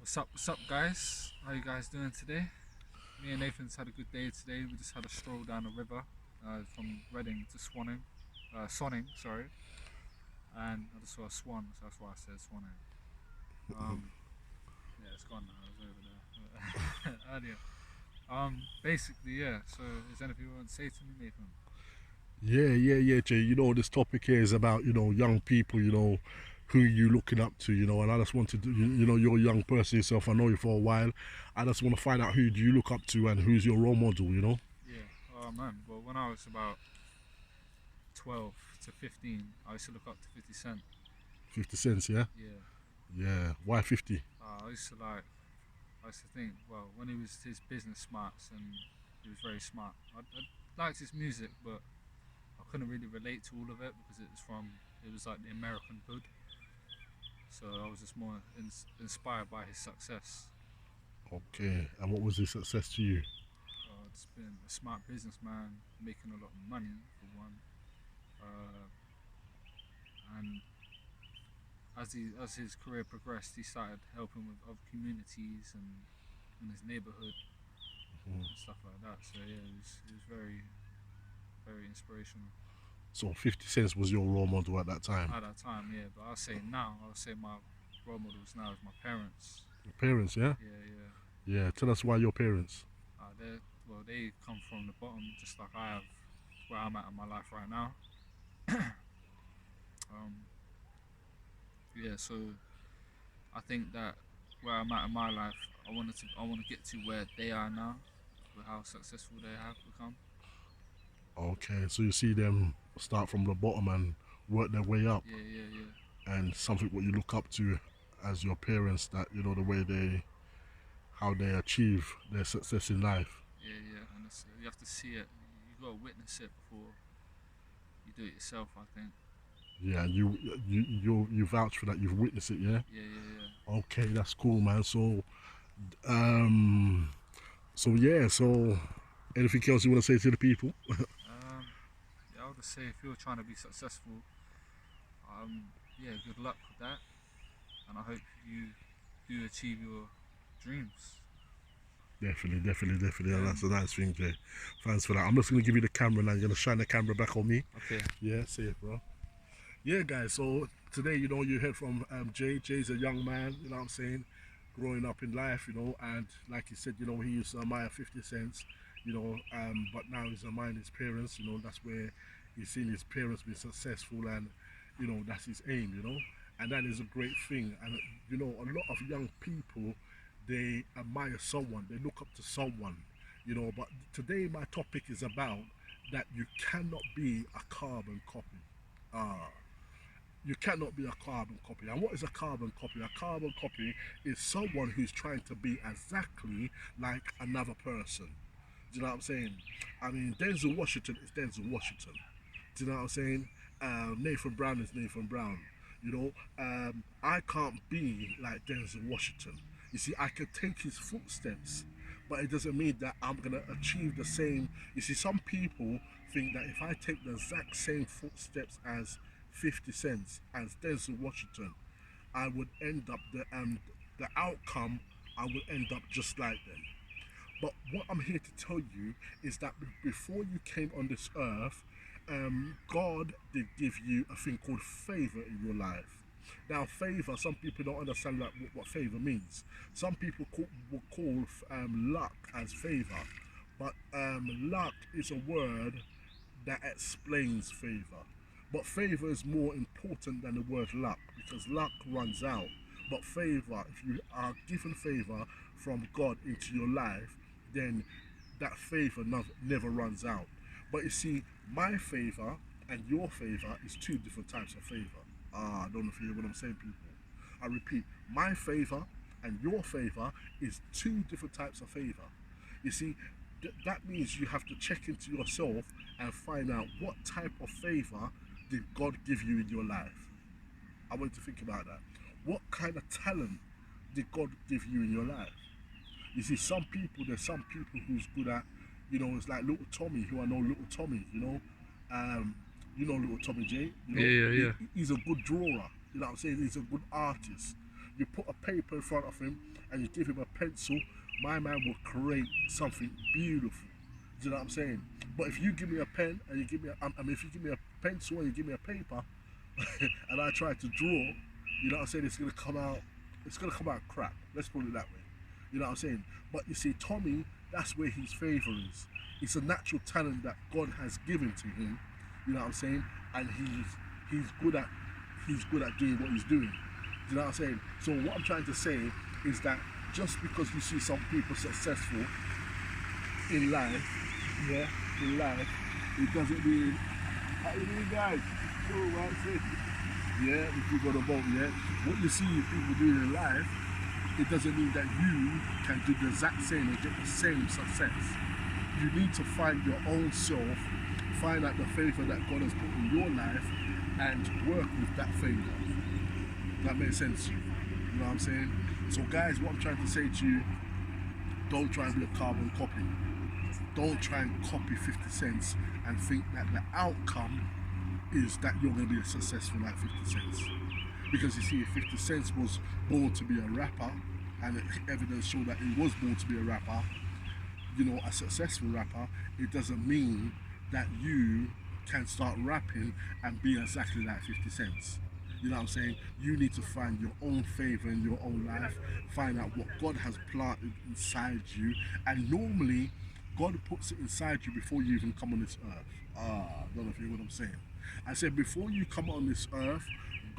What's up, guys? How you guys doing today? Me and Nathan's had a good day today. We just had a stroll down the river from Reading to Sonning, sorry. And I just saw a swan, so that's why I said Swanning. Um, yeah, it's gone now. It was over there earlier. Basically, yeah. So, is anything you want to say to me, Nathan? Yeah, Jay. This topic here is about, young people, who you looking up to, and I just wanted to, you're a young person yourself. I know you for a while. I just want to find out who do you look up to and who's your role model. Yeah. Oh man. Well, when I was about 12 to 15, I used to look up to 50 Cent. 50 cents, yeah? Yeah. Yeah. Why 50? I used to like I used to think, well, when he was his business smarts and he was very smart. I liked his music, but I couldn't really relate to all of it because it was like the American hood. So I was just more inspired by his success. Okay. And what was the success to you? It's been a smart businessman, making a lot of money for one, uh, and as his career progressed, he started helping with other communities and in his neighborhood Mhm. and stuff like that. So yeah, it was very inspirational. So 50 cents was your role model at that time. At that time, yeah. But I'll say my role models now is my parents. Your parents, yeah? Yeah, yeah. Yeah. Tell us why your parents. They come from the bottom, just like I have, where I'm at in my life right now. Um, yeah. So I think that where I'm at in my life, I want to get to where they are now, with how successful they have become. Okay. So you see them start from the bottom and work their way up, Yeah, yeah, yeah, and something what you look up to as your parents, that the way they how they achieve their success in life. yeah, yeah. And you have to see it. You got to witness it before you do it yourself. I think. Yeah, you vouch for that. You've witnessed it. Yeah. Yeah, yeah, yeah. Okay, that's cool, man. Um, so anything else you want to say to the people? Yeah, I would just say if you're trying to be successful, yeah, good luck with that, and I hope you do achieve your dreams. Definitely. Yeah. That's a nice thing, Jay. Thanks for that. I'm just gonna give you the camera now. You're gonna shine the camera back on me. Okay. Yeah, see it, bro. Yeah, guys. So today, you heard from Jay. Jay's a young man. You know what I'm saying? Growing up in life, and like he said, he used to admire 50 cents. But now he's admiring his parents. That's where he's seen his parents be successful, and that's his aim. And that is a great thing. And a lot of young people, they admire someone, they look up to someone. But today my topic is about that you cannot be a carbon copy. Ah, you cannot be a carbon copy. And what is a carbon copy? A carbon copy is someone who's trying to be exactly like another person. Do you know what I'm saying? I mean, Denzel Washington is Denzel Washington. Do you know what I'm saying? Nathan Brown is Nathan Brown. I can't be like Denzel Washington. You see, I can take his footsteps, but it doesn't mean that I'm gonna achieve the same. You see, some people think that if I take the exact same footsteps as 50 Cent, as Denzel Washington, I would end up the outcome. I would end up just like them. But what I'm here to tell you is that before you came on this earth, God did give you a thing called favor in your life. Now, favor, some people don't understand what favor means. Some people will call luck as favor, but luck is a word that explains favor. But favor is more important than the word luck because luck runs out. But favor, if you are given favor from God into your life, then that favor never runs out. But you see, my favor and your favor is two different types of favor. I don't know if you hear what I'm saying, people. I repeat, my favor and your favor is two different types of favor. You see, that means you have to check into yourself and find out what type of favor did God give you in your life. I want you to think about that. What kind of talent did God give you in your life? You see, there's some people who's good at, it's like Little Tommy, who I know Little Tommy, um, Little Tommy J, Yeah, yeah, yeah. he's a good drawer, you know what I'm saying? He's a good artist. You put a paper in front of him and you give him a pencil, my man will create something beautiful. Do you know what I'm saying? But if you give me a pen and you give me, if you give me a pencil and you give me a paper, and I try to draw, you know what I'm saying? It's gonna come out crap. Let's put it that way. You know what I'm saying? But you see, Tommy, that's where his favour is. It's a natural talent that God has given to him. You know what I'm saying? And he's good at doing what he's doing. You know what I'm saying? So what I'm trying to say is that just because you see some people successful in life, it doesn't mean, how you doing, guys? Cool, right? Yeah, if you got a vote, yeah. What you see people doing in life, it doesn't mean that you can do the exact same and get the same success. You need to find your own self, find out the favour that God has put in your life, and work with that favour. That makes sense to you. You know what I'm saying? So guys, what I'm trying to say to you, don't try and be a carbon copy. Don't try and copy 50 Cent and think that the outcome is that you're going to be successful like 50 Cent. Because you see, if 50 Cent was born to be a rapper, and evidence show that he was born to be a rapper, you know, a successful rapper, it doesn't mean that you can start rapping and be exactly like 50 Cent. You know what I'm saying? You need to find your own favour in your own life, find out what God has planted inside you, and normally God puts it inside you before you even come on this earth. I don't know if you know what I'm saying. I said before you come on this earth,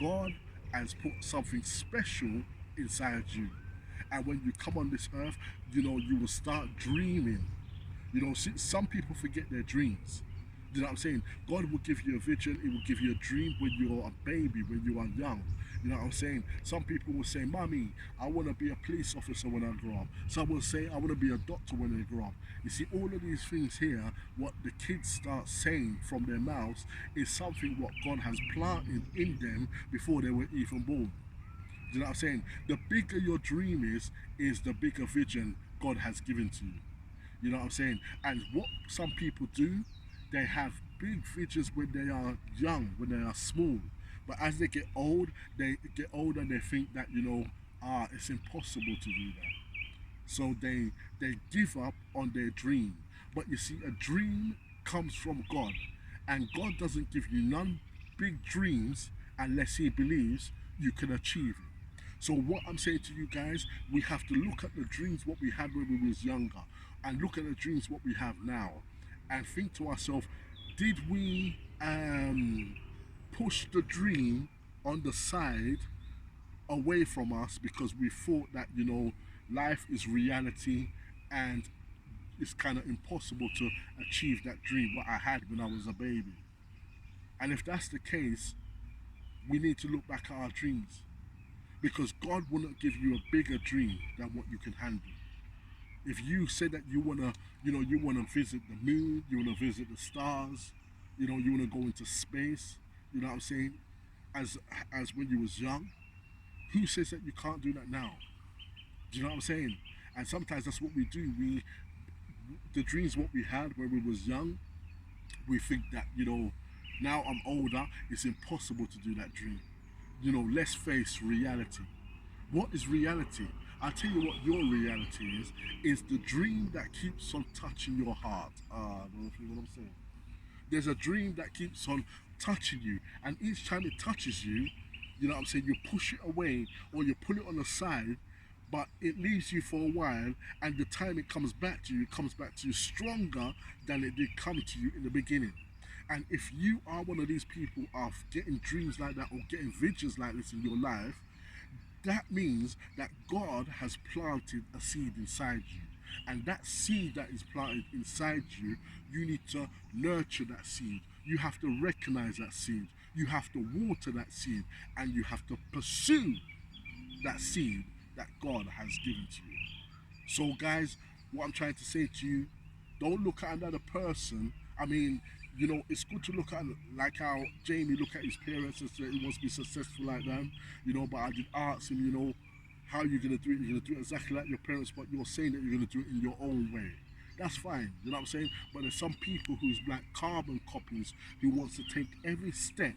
God has put something special inside you. And when you come on this earth, you know, you will start dreaming. You know, some people forget their dreams. You know what I'm saying? God will give you a vision, He will give you a dream when you're a baby, when you are young. You know what I'm saying? Some people will say, Mommy, I want to be a police officer when I grow up. Some will say, I want to be a doctor when they grow up. You see, all of these things here, what the kids start saying from their mouths is something what God has planted in them before they were even born. You know what I'm saying? The bigger your dream is the bigger vision God has given to you. You know what I'm saying? And what some people do, they have big visions when they are young, when they are small. But as they get old, they get older and they think that, you know, it's impossible to do that. So they give up on their dream. But you see, a dream comes from God. And God doesn't give you none big dreams unless He believes you can achieve it. So what I'm saying to you guys, we have to look at the dreams what we had when we was younger and look at the dreams what we have now and think to ourselves, did we push the dream on the side away from us because we thought that, you know, life is reality and it's kind of impossible to achieve that dream what I had when I was a baby. And if that's the case, we need to look back at our dreams because God will not give you a bigger dream than what you can handle. If you say that you wanna, you know, you wanna visit the moon, you wanna visit the stars, you know, you wanna go into space, you know what I'm saying? As when you was young, who says that you can't do that now? Do you know what I'm saying? And sometimes that's what we do. The dreams what we had when we was young, we think that, you know, now I'm older, it's impossible to do that dream. You know, let's face reality. What is reality? I'll tell you what your reality is the dream that keeps on touching your heart. I don't know if you know what I'm saying. There's a dream that keeps on touching you, and each time it touches you, you know what I'm saying, you push it away or you pull it on the side, but it leaves you for a while, and the time it comes back to you, it comes back to you stronger than it did come to you in the beginning. And if you are one of these people of getting dreams like that or getting visions like this in your life, that means that God has planted a seed inside you. And that seed that is planted inside you, you need to nurture that seed. You have to recognize that seed. You have to water that seed. And you have to pursue that seed that God has given to you. So, guys, what I'm trying to say to you, don't look at another person. I mean, you know, it's good to look at like how Jamie looked at his parents and said he wants to be successful like them, you know, but I did ask him, you know, how are you going to do it? You're going to do it exactly like your parents, but you're saying that you're going to do it in your own way. That's fine, you know what I'm saying? But there's some people who's like carbon copies who wants to take every step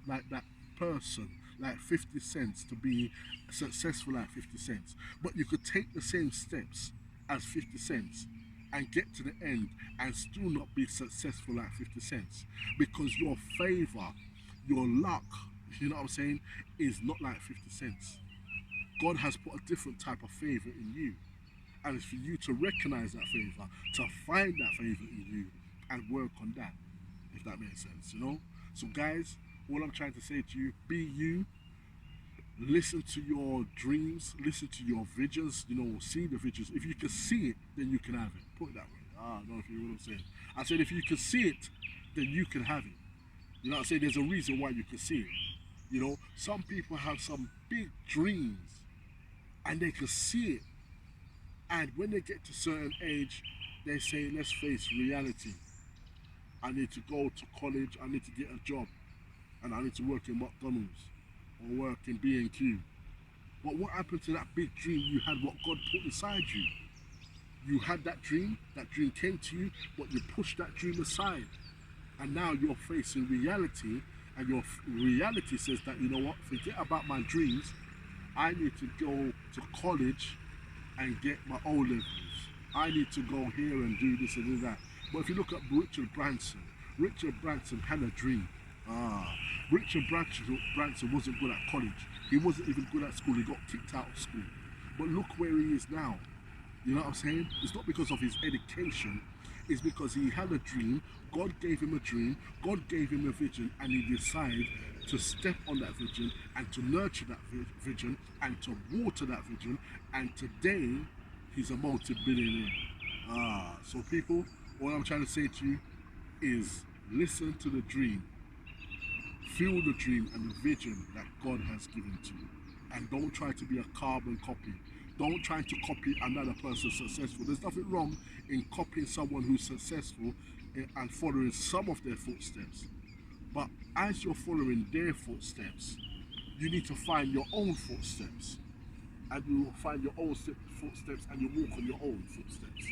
like that person. like 50 cents to be successful at 50 cents. But you could take the same steps as 50 cents and get to the end and still not be successful at 50 cents because your favor, your luck, you know what I'm saying, is not like 50 cents. God has put a different type of favor in you. And it's for you to recognize that favor, to find that favor in you and work on that, if that makes sense, you know? So, guys, all I'm trying to say to you, be you, listen to your dreams, listen to your visions, you know, see the visions. If you can see it, then you can have it. Put it that way. I don't know if you know what I'm saying. I said, if you can see it, then you can have it. You know what I'm saying? There's a reason why you can see it. You know, some people have some big dreams and they can see it. And when they get to a certain age, they say, let's face reality. I need to go to college, I need to get a job, and I need to work in McDonald's or work in B&Q. But what happened to that big dream you had, what God put inside you? You had that dream came to you, but you pushed that dream aside. And now you're facing reality, and your reality says that, you know what, forget about my dreams, I need to go to college and get my O levels. I need to go here and do this and do that. But if you look at Richard Branson had a dream. Richard Branson wasn't good at college. He wasn't even good at school. He got kicked out of school. But look where he is now. You know what I'm saying? It's not because of his education. It's because he had a dream. God gave him a dream. God gave him a vision, and he decided to step on that vision and to nurture that vision and to water that vision. And today, he's a multi-billionaire. So people, what I'm trying to say to you is listen to the dream, feel the dream and the vision that God has given to you. And don't try to be a carbon copy. Don't try to copy another person successful. There's nothing wrong in copying someone who's successful and following some of their footsteps. But as you're following their footsteps, you need to find your own footsteps. And you will find your own footsteps and you walk on your own footsteps.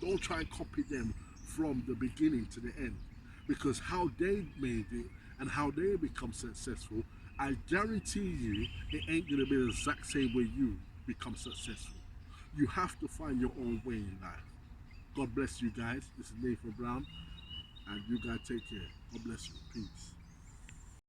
Don't try and copy them from the beginning to the end. Because how they made it and how they become successful, I guarantee you it ain't going to be the exact same way you become successful. You have to find your own way in life. God bless you guys. This is Nathan Brown. And you guys take care. God bless you. Peace.